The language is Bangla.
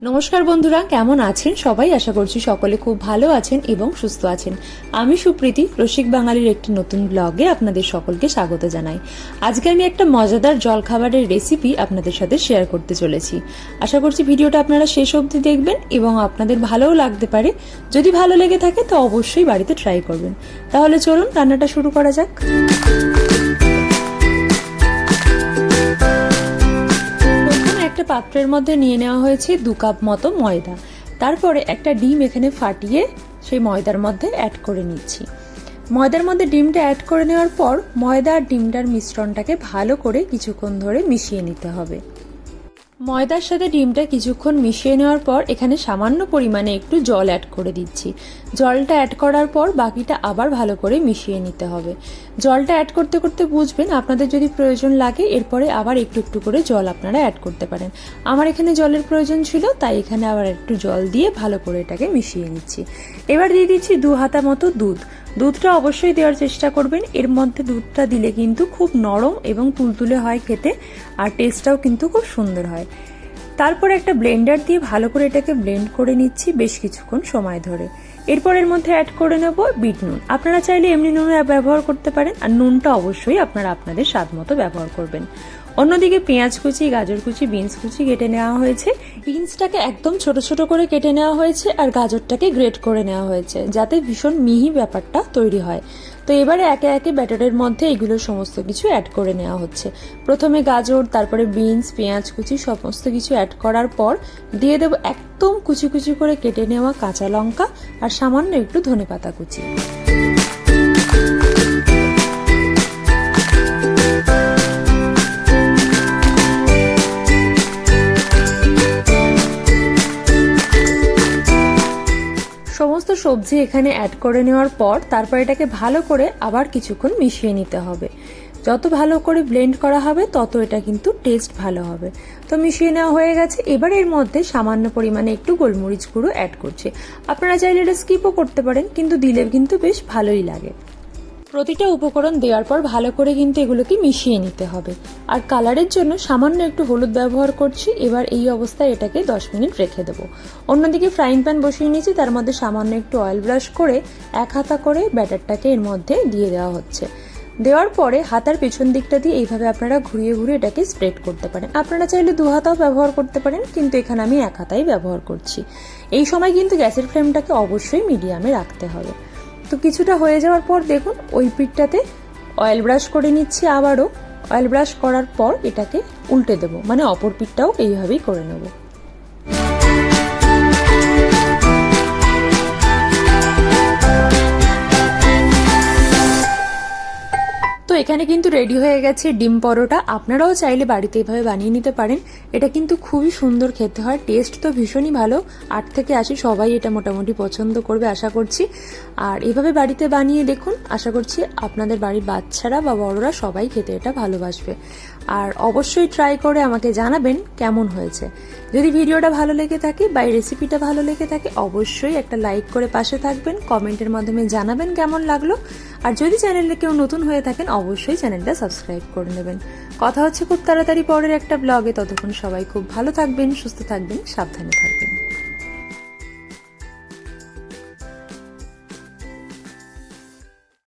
নমস্কার বন্ধুরা, কেমন আছেন সবাই? আশা করছি সকলে খুব ভালো আছেন এবং সুস্থ আছেন। আমি সুপ্রীতি, রসিক বাঙালির একটি নতুন ব্লগে আপনাদের সকলকে স্বাগত জানাই। আজকে আমি একটা মজাদার জলখাবারের রেসিপি আপনাদের সাথে শেয়ার করতে চলেছি। আশা করছি ভিডিওটা আপনারা শেষ অবধি দেখবেন এবং আপনাদের ভালোও লাগতে পারে। যদি ভালো লেগে থাকে তো অবশ্যই বাড়িতে ট্রাই করবেন। তাহলে চলুন রান্নাটা শুরু করা যাক। একটা পাত্রের মধ্যে নিয়ে নেওয়া হয়েছে 2 কাপ মতো ময়দা। তারপরে একটা ডিম এখানে ফাটিয়ে সেই ময়দার মধ্যে অ্যাড করে নিচ্ছি। ময়দার মধ্যে ডিমটা অ্যাড করে নেওয়ার পর ময়দা আর ডিমটার মিশ্রণটাকে ভালো করে কিছুক্ষণ ধরে মিশিয়ে নিতে হবে। ময়দার সাথে ডিমটা কিছুক্ষণ মিশিয়ে নেওয়ার পর এখানে সামান্য পরিমাণে একটু জল অ্যাড করে দিচ্ছি। জলটা অ্যাড করার পর বাকিটা আবার ভালো করে মিশিয়ে নিতে হবে। জলটা অ্যাড করতে করতে বুঝবেন, আপনাদের যদি প্রয়োজন লাগে এরপরে আবার একটু একটু করে জল আপনারা অ্যাড করতে পারেন। আমার এখানে জলের প্রয়োজন ছিল, তাই এখানে আবার একটু জল দিয়ে ভালো করে এটাকে মিশিয়ে নিচ্ছি। এবার দিয়ে দিচ্ছি 2 হাতা মতো দুধ। দুধটা অবশ্যই দেওয়ার চেষ্টা করবেন। এর মধ্যে দুধটা দিলে কিন্তু খুব নরম এবং তুলতুলে হয় খেতে, আর টেস্টটাও কিন্তু খুব সুন্দর হয়। তারপর একটা ব্লেন্ডার দিয়ে ভালো করে এটাকে ব্লেন্ড করে নিচ্ছি বেশ কিছুক্ষণ সময় ধরে। এরপর এর মধ্যে অ্যাড করে নেব বিট নুন। আপনারা চাইলে এমনি নুন ব্যবহার করতে পারেন, আর নুনটা অবশ্যই আপনারা আপনাদের স্বাদ মতো ব্যবহার করবেন। অন্যদিকে পেঁয়াজ কুচি, গাজর কুচি, বিনস কুচি কেটে নেওয়া হয়েছে। বিনসটাকে একদম ছোট ছোট করে কেটে নেওয়া হয়েছে আর গাজরটাকে গ্রেট করে নেওয়া হয়েছে, যাতে ভীষণ মিহি ব্যাপারটা তৈরি হয়। তো এবারে একে একে ব্যাটারের মধ্যে এগুলো সমস্ত কিছু অ্যাড করে নেওয়া হচ্ছে। প্রথমে গাজর, তারপরে বিনস, পেঁয়াজ কুচি সমস্ত কিছু অ্যাড করার পর দিয়ে দেব একদম কুচি কুচি করে কেটে নেওয়া কাঁচা লঙ্কা আর সামান্য একটু ধনেপাতা কুচি। সমস্ত সবজি এখানে অ্যাড করে নেওয়ার পর তারপর এটাকে ভালো করে আবার কিছুক্ষণ মিশিয়ে নিতে হবে। যত ভালো করে ব্লেন্ড করা হবে তত এটা কিন্তু টেস্ট ভালো হবে। তো মিশিয়ে নেওয়া হয়ে গেছে। এবার এর মধ্যে সামান্য পরিমাণে একটু গোলমরিচ গুঁড়ো অ্যাড করছি। আপনারা চাইলে এটা স্কিপও করতে পারেন, কিন্তু দিলে কিন্তু বেশ ভালোই লাগে। প্রতিটা উপকরণ দেওয়ার পর ভালো করে কিন্তু এগুলোকে মিশিয়ে নিতে হবে। আর কালারের জন্য সামান্য একটু হলুদ ব্যবহার করছি। এবার এই অবস্থায় এটাকে 10 মিনিট রেখে দেবো। অন্যদিকে ফ্রাইং প্যান বসিয়ে নিয়েছি, তার মধ্যে সামান্য একটু অয়েল ব্রাশ করে 1 হাতা করে ব্যাটারটাকে এর মধ্যে দিয়ে দেওয়া হচ্ছে। দেওয়ার পরে হাতার পেছন দিকটা দিয়ে এইভাবে আপনারা ঘুরিয়ে ঘুরিয়ে এটাকে স্প্রেড করতে পারেন। আপনারা চাইলে 2 হাতাও ব্যবহার করতে পারেন, কিন্তু এখানে আমি 1 হাতাই ব্যবহার করছি। এই সময় কিন্তু গ্যাসের ফ্লেমটাকে অবশ্যই মিডিয়ামে রাখতে হবে। তো কিছুটা হয়ে যাওয়ার পর দেখুন ওই পিঠটাতে অয়েল ব্রাশ করে নিচ্ছি। আবারও অয়েল ব্রাশ করার পর এটাকে উল্টে দেবো, মানে অপর পিঠটাও এইভাবেই করে নেব। তো এখানে কিন্তু রেডি হয়ে গেছে ডিম পরোটা। আপনারাও চাইলে বাড়িতে এভাবে বানিয়ে নিতে পারেন। এটা কিন্তু খুবই সুন্দর খেতে হয়, টেস্ট তো ভীষণই ভালো। 8 থেকে 80 সবাই এটা মোটামুটি পছন্দ করবে আশা করছি। আর এভাবে বাড়িতে বানিয়ে দেখুন, আশা করছি আপনাদের বাড়ির বাচ্চারা বা বড়রা সবাই খেতে এটা ভালোবাসবে। আর অবশ্যই ট্রাই করে আমাকে জানাবেন কেমন হয়েছে। যদি ভিডিওটা ভালো লেগে থাকে বা এই রেসিপিটা ভালো লেগে থাকে অবশ্যই একটা লাইক করে পাশে থাকবেন, কমেন্টের মাধ্যমে জানাবেন কেমন লাগলো। আর যদি চ্যানেলে কেউ নতুন হয়ে থাকেন অবশ্যই চ্যানেলটা সাবস্ক্রাইব করে নেবেন। কথা হচ্ছে খুব তাড়াতাড়ি পরের একটা ব্লগে। ততক্ষণ সবাই খুব ভালো থাকবেন, সুস্থ থাকবেন, সাবধানে থাকবেন।